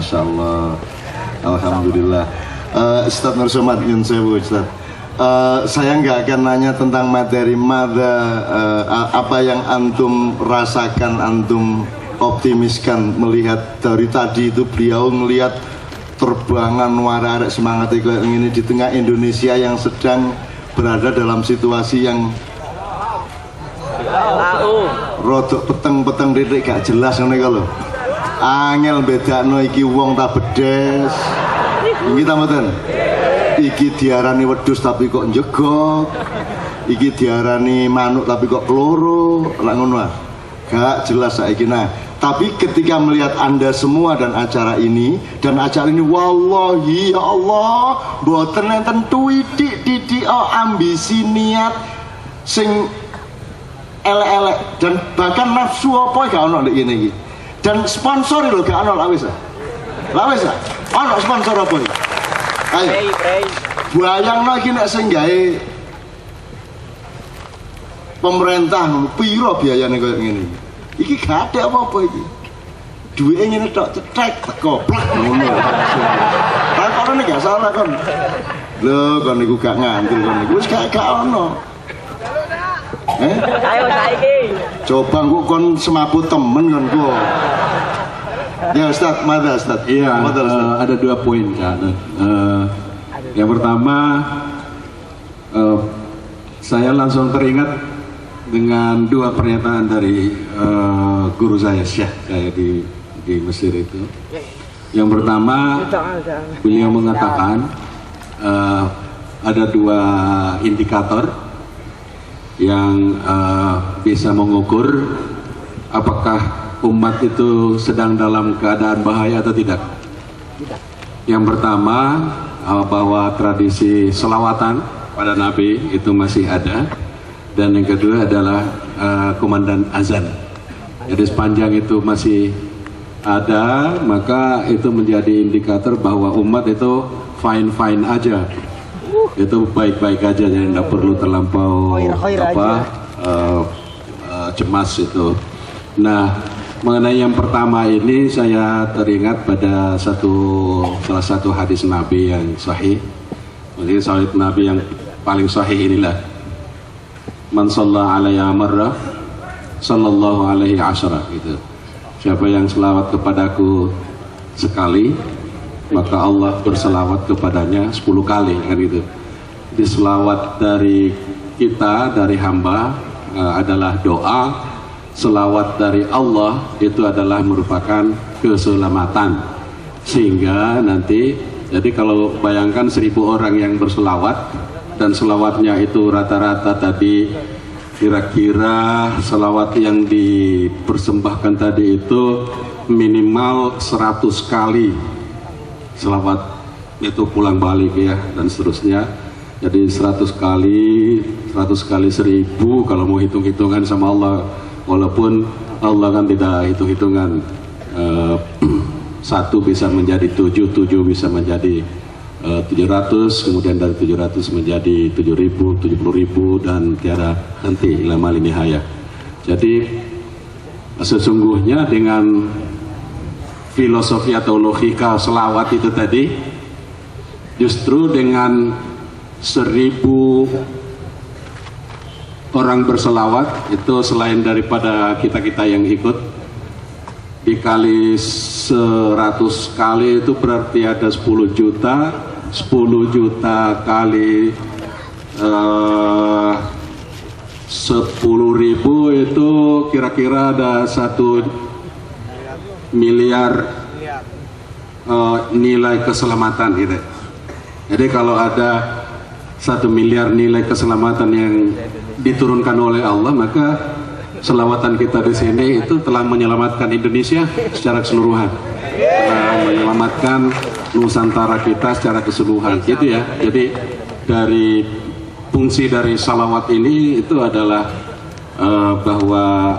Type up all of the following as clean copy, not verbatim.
Masya Allah, Alhamdulillah. Ustadz Nur Somad, nyun sewu Ustadz. Saya nggak akan nanya tentang materi apa yang antum rasakan, antum optimiskan melihat dari tadi itu beliau melihat terbangan wararek semangat ini di tengah Indonesia yang sedang berada dalam situasi yang rodok peteng-peteng titik gak jelas ngene kalau angel bedakno iki wong ta bedes iki ta mboten. Iki diarani wedhus tapi kok njegok, iki diarani manuk tapi kok keloro, lak ngono ah. Gak jelas saiki. Nah, tapi ketika melihat Anda semua dan acara ini wallahi ya Allah, mboten enten titik ambisi niat sing elek-elek dan bahkan nafsu apa gak ono ndek ngene iki. Dan sponsor lho gak ono lak wis. Lak wis ah. Ono sponsor apa iki? Ayo, bayangno iki nek sing gawe pemerintah piro biayane koyo ngene iki. Iki gak ada apa-apa iki. Duwike ngene tok cetek teko plak ngono. Kan kono gak salah kon. Lho kon niku gak ngandel kon niku wis gak ono. Ayo saiki. Coba engko kon semapu temen kon kok. Ya Ustaz, mana Ustaz? Iya, ada 2 poin Kak. Yang pertama, saya langsung teringat dengan 2 pernyataan dari guru saya, Syekh saya di Mesir itu. Yang pertama, beliau mengatakan ada 2 indikator yang bisa mengukur apakah umat itu sedang dalam keadaan bahaya atau tidak. Yang pertama, bahwa tradisi selawatan pada Nabi itu masih ada, dan yang kedua adalah komandan azan. Jadi sepanjang itu masih ada, maka itu menjadi indikator bahwa umat itu fine aja, itu baik-baik aja, jadi tidak perlu terlampau cemas itu. Nah, mengenai yang pertama ini saya teringat pada salah satu hadis Nabi yang sahih. Jadi hadis Nabi yang paling sahih inilah, man shalla alayya marrah sallallahu alaihi asyara, gitu. Siapa yang selawat kepadaku sekali, maka Allah berselawat kepadanya 10 kali, kan gitu. Jadi selawat dari kita, dari hamba adalah doa. Selawat dari Allah itu adalah merupakan keselamatan, sehingga nanti, jadi kalau bayangkan 1000 orang yang berselawat dan selawatnya itu rata-rata tadi kira-kira selawat yang dipersembahkan tadi itu minimal 100 kali selawat itu pulang balik ya, dan seterusnya. Jadi 100 kali 1000 kalau mau hitung-hitungan sama Allah. Walaupun Allah kan tidak hitung-hitungan, 1 bisa menjadi 7 bisa menjadi 700, kemudian dari 700 menjadi 7.000, 70.000, dan tiada henti ila mali nihaya. Jadi sesungguhnya dengan filosofi atau logika selawat itu tadi, justru dengan 1000 orang berselawat itu, selain daripada kita yang ikut, dikali 100 kali itu berarti ada 10 juta. 10 juta kali 10.000 itu kira-kira ada 1 miliar nilai keselamatan gitu. Jadi kalau ada 1 miliar nilai keselamatan yang diturunkan oleh Allah, maka selawatan kita di sini itu telah menyelamatkan Indonesia secara keseluruhan, telah menyelamatkan Nusantara kita secara keseluruhan, gitu ya. Jadi dari fungsi dari salawat ini itu adalah bahwa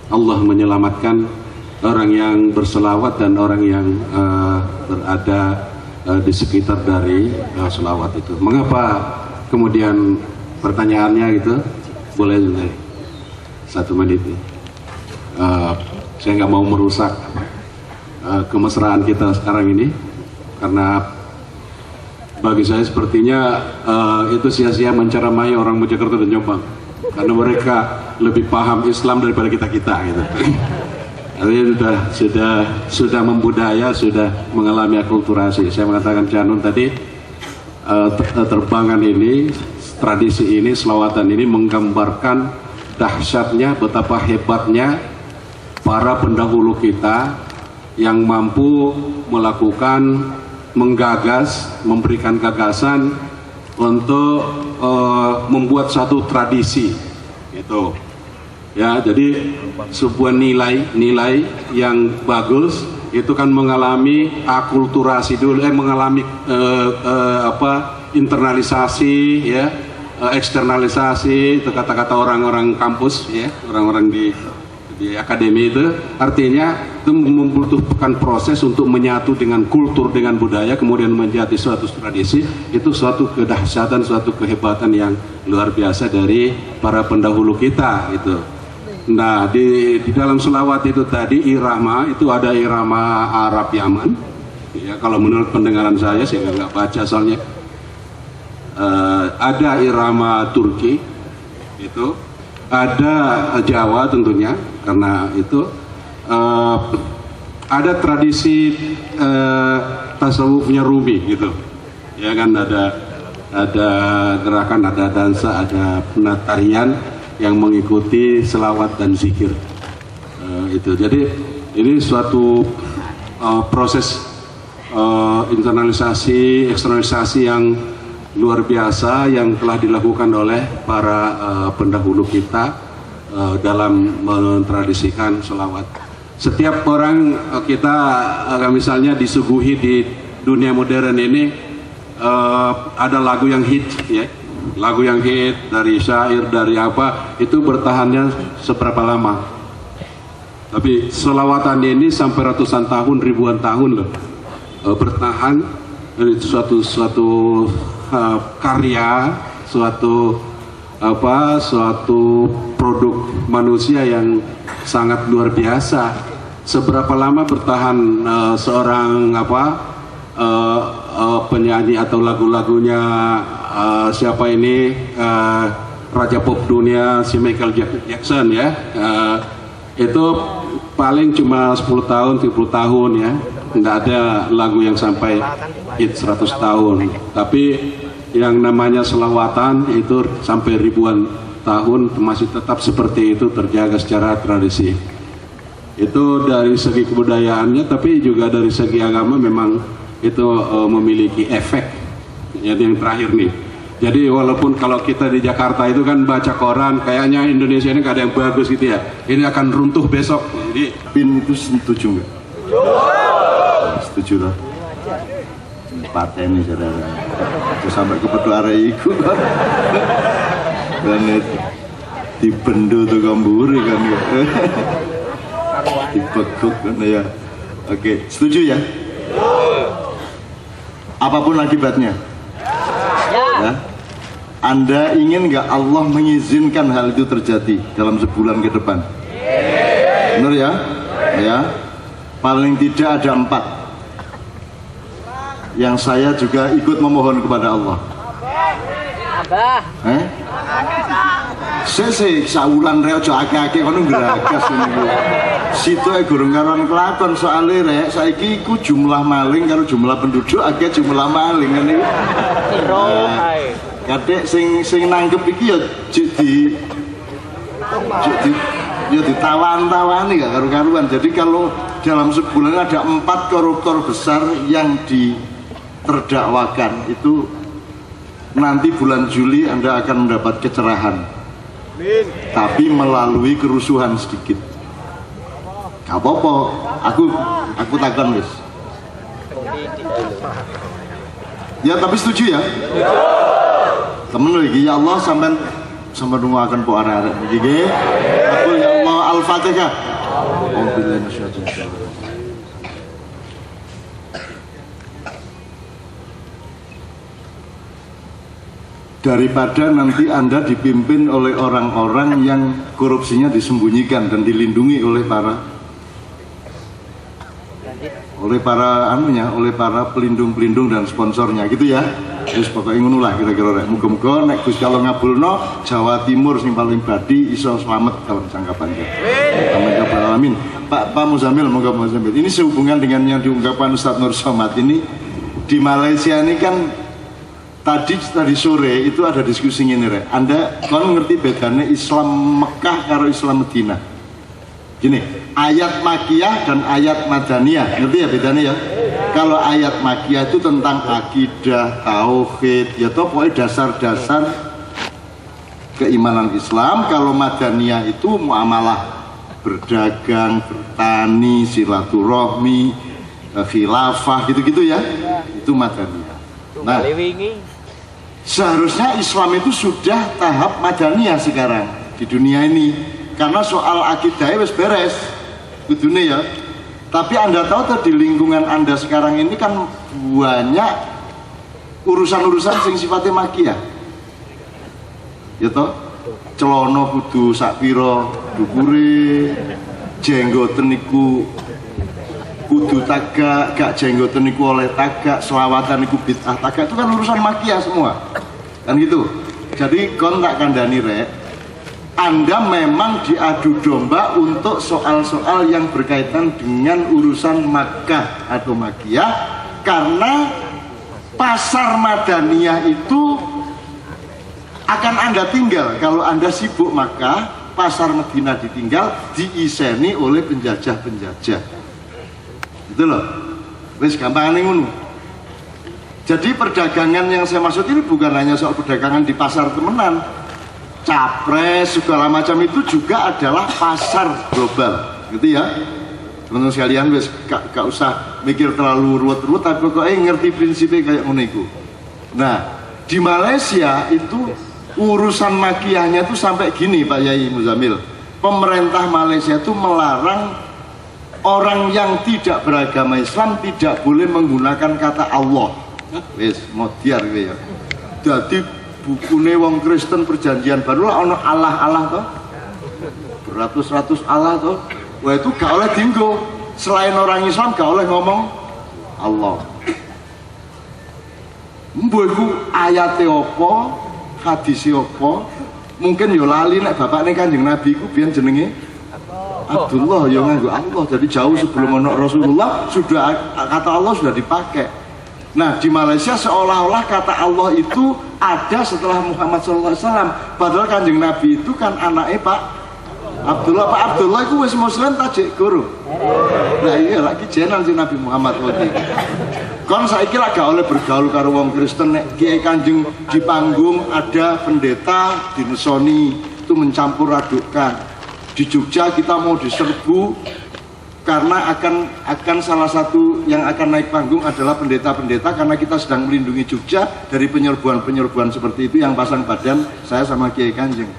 Allah menyelamatkan orang yang berselawat dan orang yang berada di sekitar dari selawat itu. Mengapa kemudian pertanyaannya gitu? Boleh 1 menit. Saya nggak mau merusak kemesraan kita sekarang ini, karena bagi saya sepertinya itu sia-sia menceramai orang Mojokerto dan Jombang, karena mereka lebih paham Islam daripada kita gitu. Artinya sudah membudaya, sudah mengalami akulturasi. Saya mengatakan Canun tadi, terbangan ini, tradisi ini, selawatan ini menggambarkan dahsyatnya, betapa hebatnya para pendahulu kita yang mampu melakukan, menggagas, memberikan gagasan untuk membuat satu tradisi, gitu. Ya, jadi sebuah nilai yang bagus itu kan mengalami akulturasi dulu, mengalami internalisasi, ya, eksternalisasi, itu kata-kata orang-orang kampus, ya, orang-orang di akademi itu, artinya itu membutuhkan proses untuk menyatu dengan kultur, dengan budaya, kemudian menjadi suatu tradisi. Itu suatu kedahsyatan, suatu kehebatan yang luar biasa dari para pendahulu kita itu. Nah, di dalam selawat itu tadi irama itu ada irama Arab Yaman, ya, kalau menurut pendengaran saya nggak baca soalnya. Ada irama Turki itu, ada Jawa tentunya, karena itu ada tradisi tasawufnya Rumi gitu, ya kan, ada gerakan, ada dansa, ada penatarian yang mengikuti selawat dan zikir itu. Jadi ini suatu proses internalisasi, eksternalisasi yang luar biasa yang telah dilakukan oleh para pendahulu kita dalam mentradisikan selawat. Setiap orang kita misalnya disuguhi di dunia modern ini ada lagu yang hit, ya, lagu yang hit dari syair, dari apa, itu bertahannya seberapa lama. Tapi selawatan ini sampai ratusan tahun, ribuan tahun loh bertahan. Itu suatu karya, suatu produk manusia yang sangat luar biasa. Seberapa lama bertahan seorang penyanyi atau lagu-lagunya siapa ini, raja pop dunia, si Michael Jackson, ya, itu paling cuma 10 tahun, 30 tahun, ya. Nggak ada lagu yang sampai hit 100 tahun. Tapi yang namanya selawatan itu sampai ribuan tahun masih tetap seperti itu, terjaga secara tradisi. Itu dari segi kebudayaannya, tapi juga dari segi agama memang itu memiliki efek. Jadi yang terakhir nih, jadi walaupun kalau kita di Jakarta itu kan baca koran, kayaknya Indonesia ini gak ada yang bagus gitu ya, ini akan runtuh besok. Jadi PIN itu setuju nggak? Setuju lah. Paten nih saudara. Terus sampai ke petuara iku dan di bendo tuh kamburi kan ya. Dibekuk kan ya. Oke, setuju ya? Apapun akibatnya. Ya. Anda ingin nggak Allah mengizinkan hal itu terjadi dalam sebulan ke depan? Benar ya? Ya. Paling tidak ada 4 yang saya juga ikut memohon kepada Allah. Sese saulan rek aja akeh-akeh kono ngragas niku. Situ gurung karon kelakon soalé rek saiki iku jumlah maling karo jumlah penduduk akeh jumlah maling ngene iki. Kadek sing nangkep iki ya ditawan-tawani gak karu-karuan. Jadi kalau dalam sebulan ada 4 koruptor besar yang diterdakwakan, itu nanti bulan Juli Anda akan mendapat kecerahan, tapi melalui kerusuhan sedikit. Gak apa-apa, aku takkan wis. Ya tapi setuju ya? Temen lagi ya Allah sampai nungguakan po arek-arek iki. Aku ya Allah Al-Fatihah. Alhamdulillah masyaallah. Daripada nanti Anda dipimpin oleh orang-orang yang korupsinya disembunyikan dan dilindungi oleh para oleh para oleh para pelindung-pelindung dan sponsornya gitu ya. Terus pokoknya ngono lah kira-kira rek. Muga-muga nek Gusti Allah ngabulno Jawa Timur sing paling badi iso slamet dalam jangka panjang. Amin ya rabbal alamin. Pak Muzamil, moga Muzamil. Ini sehubungan dengan yang diungkapkan Ustaz Nur Somad ini di Malaysia ini kan tadi sore itu ada diskusi ini rek. Anda kan ngerti bedanya Islam Mekah karo Islam Medina? Gini, ayat Makiyah dan ayat Madaniyah, ngerti ya bedanya ya? Kalau ayat Makiyah itu tentang akidah, tauhid, ya toh pokoknya dasar-dasar keimanan Islam. Kalau Madaniyah itu muamalah, berdagang, bertani, silaturahmi, khilafah, gitu-gitu ya. Itu Madaniyah. Nah, seharusnya Islam itu sudah tahap Madaniyah sekarang di dunia ini. Karena soal akidahnya wis beres kudune ya. Tapi Anda tahu tuh di lingkungan Anda sekarang ini kan banyak urusan-urusan sing sifatnya makiyah. Ya toh? Celono kudu sak pira dukure, jenggoten niku kudu tagak, gak jenggoten niku oleh tagak, selawatan niku bid'ah tagak, itu kan urusan makiyah semua. Kan gitu. Jadi kon tak kandhani rek, Anda memang diadu domba untuk soal-soal yang berkaitan dengan urusan Makkah atau Makiyah, karena pasar Madaniyah itu akan Anda tinggal. Kalau Anda sibuk Makkah, pasar Madinah ditinggal, diiseni oleh penjajah-penjajah. Itu loh, wis gampang ngono. Jadi perdagangan yang saya maksud ini bukan hanya soal perdagangan di pasar temenan, capres segala macam itu juga adalah pasar global, gitu ya. Teman-teman sekalian, wes gak usah mikir terlalu ruwet-ruwet, tapi pokoknya ngerti prinsipnya kayak ngono iku. Nah, di Malaysia itu urusan makiyahnya itu sampai gini Pak Yai Muzamil. Pemerintah Malaysia itu melarang orang yang tidak beragama Islam tidak boleh menggunakan kata Allah. Wes modiar gitu ya. Jadi bukune wong Kristen perjanjian baru lah ono Allah toh, beratus-ratus Allah toh. Wah itu gak oleh dinggo. Selain orang Islam gak oleh ngomong Allah. Mbok iku ayate apa, hadise apa, mungkin yo lali nek bapakne Kanjeng Nabi iku biyen jenenge Abdullah, yo nganggo Allah. Jadi jauh sebelum ono Rasulullah sudah kata Allah sudah dipakai. Nah di Malaysia seolah-olah kata Allah itu ada setelah Muhammad SAW. Padahal Kanjeng Nabi itu kan anaknya Pak Abdullah. Pak Abdullah itu wis muslim tajik guru. Nah iya lagi jenan si Nabi Muhammad waktu itu. Kon saiki lak gak oleh bergaul karo wong Kristen nek Kiai Kanjeng di panggung ada pendeta dinesoni itu mencampur adukkan. Di Jogja kita mau diserbu karena akan salah satu yang akan naik panggung adalah pendeta-pendeta, karena kita sedang melindungi Jogja dari penyerbuan-penyerbuan seperti itu yang pasang badan saya sama Kiai Kanjeng.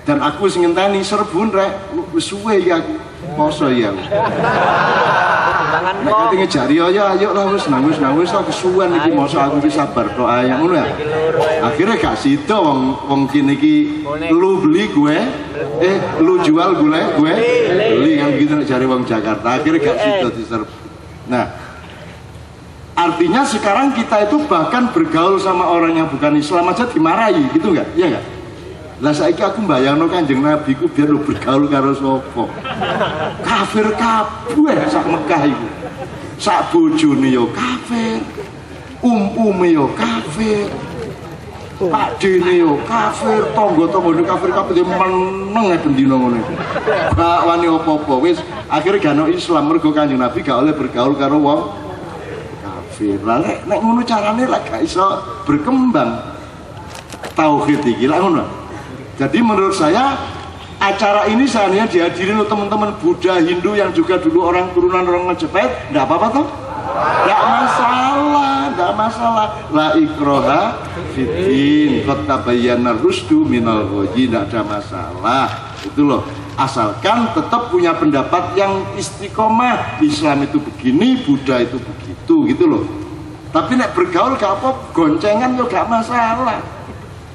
Dan aku sing ngenteni serbun rek wis suwe ya aku poso ya. Nek kate ngejari ayo lah wis nangis lah kesuwen iki masa aku iki sabar doa yang ngono ya. Akhirnya gak sida wong kene iki lu beli gue lu jual gue beli kan gitu nek jari wong Jakarta. Akhirnya gak sida diserbu. Nah, artinya sekarang kita itu bahkan bergaul sama orang yang bukan Islam aja dimarahi gitu enggak? Iya enggak? Lah saiki aku mbayangno Kanjeng Nabi ku biar lu bergaul karo sapa? Kafir kabeh sak Mekah iku. Sak bojone yo kafir. Umpume yo kafir. Pakdene yo kafir, tangga-tanggane kafir kabeh meneng bendina ngono iku. Gak wani apa-apa. Wis akhire gak ono Islam mergo Kanjeng Nabi gak oleh bergaul karo wong kafir. Lah nek ngono carane lek gak iso berkembang tauhid iki lak ngono. Jadi menurut saya acara ini seandainya dihadirin oleh teman-teman Buddha, Hindu yang juga dulu orang turunan orang Majapahit, enggak apa-apa toh? Enggak masalah. La ikroha fiddin, qad tabayyana rusdu minal ghayy, enggak ada masalah. Itu loh. Asalkan tetap punya pendapat yang istiqomah. Islam itu begini, Buddha itu begitu, gitu loh. Tapi nek bergaul gak apa, goncengan yo gak masalah.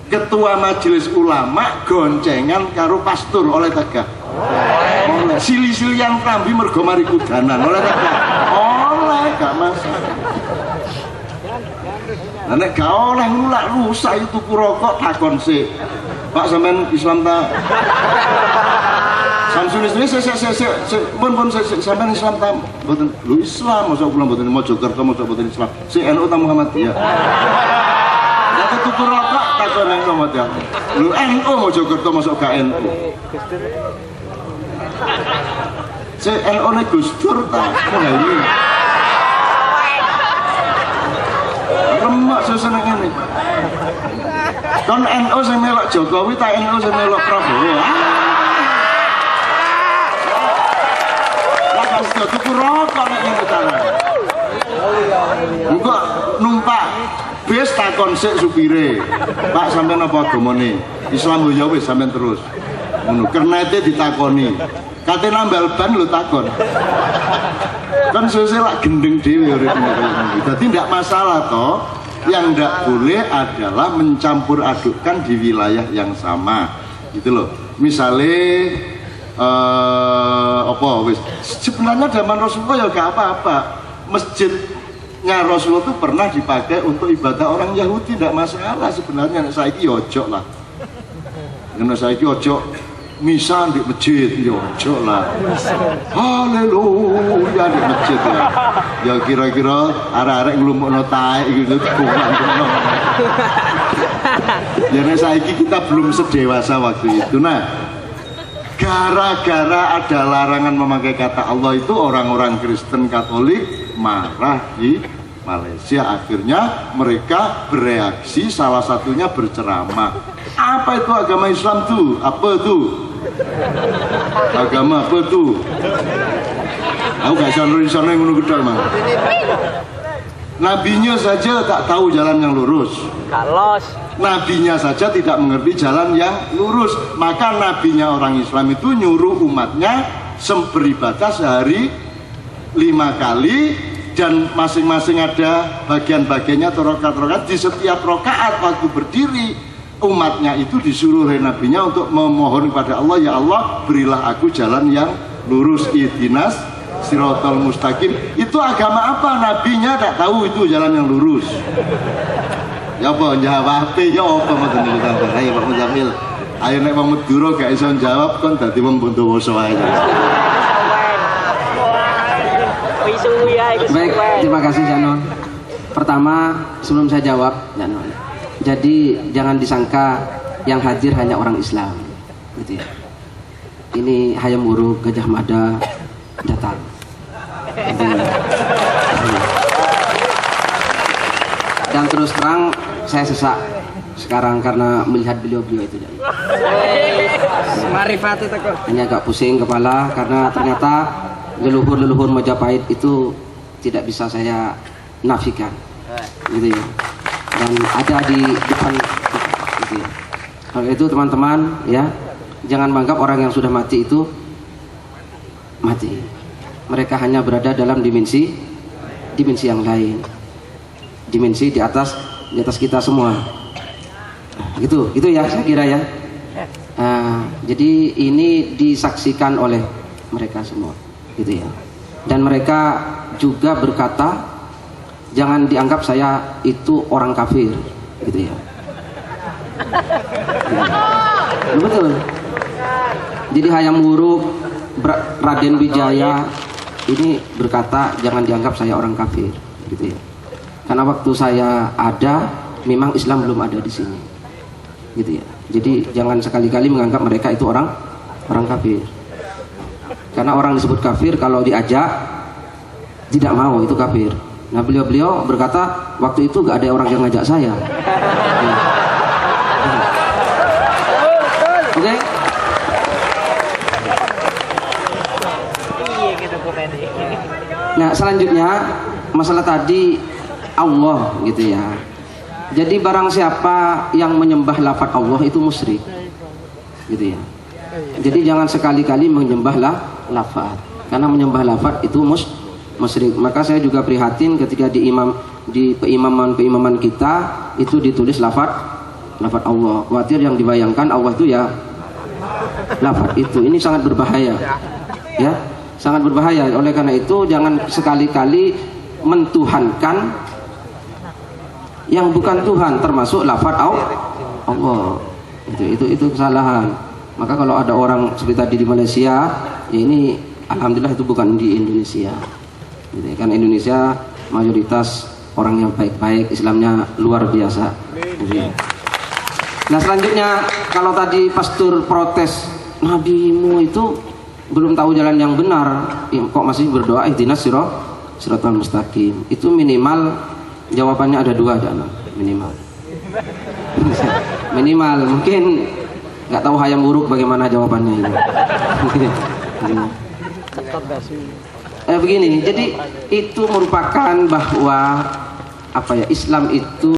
Ketua majelis ulama goncengan karo pastor oleh tegak. oleh sili-silian klambi mergo mari kudanan oleh tak oleh gak masalah. Nah nek gak oleh ngulak rusak itu rokok takon sik. Pak sampean Islam ta? Samsunis ini pun sampean Islam ta? Mboten. Lu Islam masa kula mboten Mojokerto masa mboten Islam. Si NU ta Muhammadiyah. Ya tuku rokok takon nang Muhammadiyah. Lu NU Mojokerto masa gak NU. Si NU ne Gus Dur ta? Ini. Remak suasana ngene. Kon NU sing melok Jokowi ta NU sing melok Prabowo. Lah kan sudah tuku rokok nek ngene ta. Engko numpak bis takon sik supire. Pak sampean apa agamane? Islam ya wis sampean terus. Ngono kernete ditakoni. Kate nambal ban lho takon. Kan sesuk lak gendeng dhewe uripne kaya ngono. Dadi ndak masalah toh. Yang ndak boleh adalah mencampur adukkan di wilayah yang sama. Gitu loh. Misale apa wis sebenarnya zaman Rasulullah ya gak apa-apa. Masjidnya Rasulullah itu pernah dipakai untuk ibadah orang Yahudi, tidak masalah sebenarnya. Saiki ojo lah. Karena saiki ojo misa di masjid ya ojo lah. Haleluya di masjid ya. Ya kira-kira arek-arek nglumpukno taek gitu kurang. Ya nek saiki kita belum sedewasa waktu itu. Nah, gara-gara ada larangan memakai kata Allah itu orang-orang Kristen Katolik marah di Malaysia. Akhirnya mereka bereaksi, salah satunya berceramah. Apa itu agama Islam tuh? Apa tuh? Agama apa tuh? Aku gak bisa nulisannya yang menunggu Mang. Nabinya saja tak tahu jalan yang lurus. Nabinya saja tidak mengerti jalan yang lurus. Maka nabinya orang Islam itu nyuruh umatnya beribadah sehari 5 kali, dan masing-masing ada bagian-bagiannya atau rokaat-rokaat. Di setiap rokaat waktu berdiri, umatnya itu disuruh oleh nabinya untuk memohon kepada Allah, ya Allah berilah aku jalan yang lurus, ihdinas siratal mustaqim. Itu agama apa? Nabinya tak tahu itu jalan yang lurus. Ya apa jawab ya apa mboten niku sampeyan. Ayo Pak Muzamil. Ayo nek wong Madura gak iso jawab kon dadi wong Bondowoso ae. Baik, terima kasih Janon. Pertama, sebelum saya jawab, Janon. Jadi jangan disangka yang hadir hanya orang Islam, gitu ya. Ini Hayam Wuruk, Gajah Mada datang. Gitu ya. Dan terus terang saya sesak sekarang karena melihat beliau-beliau itu. Marifat itu kok. Hanya agak pusing kepala karena ternyata leluhur-leluhur Majapahit itu tidak bisa saya nafikan, gitu ya. Dan ada di depan gitu ya. Oleh itu teman-teman ya, jangan menganggap orang yang sudah mati itu mati. Mereka hanya berada dalam dimensi yang lain, dimensi di atas kita semua. Gitu ya saya kira ya. Jadi ini disaksikan oleh mereka semua, gitu ya. Dan mereka juga berkata, jangan dianggap saya itu orang kafir, gitu ya. Betul. Jadi Hayam Wuruk, Raden Wijaya ini berkata jangan dianggap saya orang kafir, gitu ya. Karena waktu saya ada, memang Islam belum ada di sini, gitu ya. Jadi jangan sekali-kali menganggap mereka itu orang kafir. Karena orang disebut kafir kalau diajak tidak mau, itu kafir. Nah beliau berkata waktu itu gak ada orang yang ngajak saya. Oke? Nah selanjutnya masalah tadi Allah, gitu ya. Jadi barang siapa yang menyembah lafaz Allah itu musyrik, gitu ya. Jadi jangan sekali-kali menyembah lafaz, karena menyembah lafaz itu musyrik. Maka saya juga prihatin ketika di peimaman kita itu ditulis lafaz Allah. Khawatir yang dibayangkan Allah itu ya lafaz itu. Ini sangat berbahaya. ya, sangat berbahaya. Oleh karena itu jangan sekali-kali mentuhankan yang bukan Tuhan, termasuk lafaz Allah. Itu kesalahan. Maka kalau ada orang seperti tadi di Malaysia, ya ini alhamdulillah itu bukan di Indonesia. Gitu, kan Indonesia mayoritas orang yang baik-baik, Islamnya luar biasa. Gitu. Nah selanjutnya, kalau tadi pastor protes, nabimu itu belum tahu jalan yang benar, kok masih berdoa ihdinas siratal mustaqim. Itu minimal jawabannya ada dua, minimal. Minimal, mungkin nggak tahu hayam buruk bagaimana jawabannya ini. Begini, jadi itu merupakan bahwa Islam itu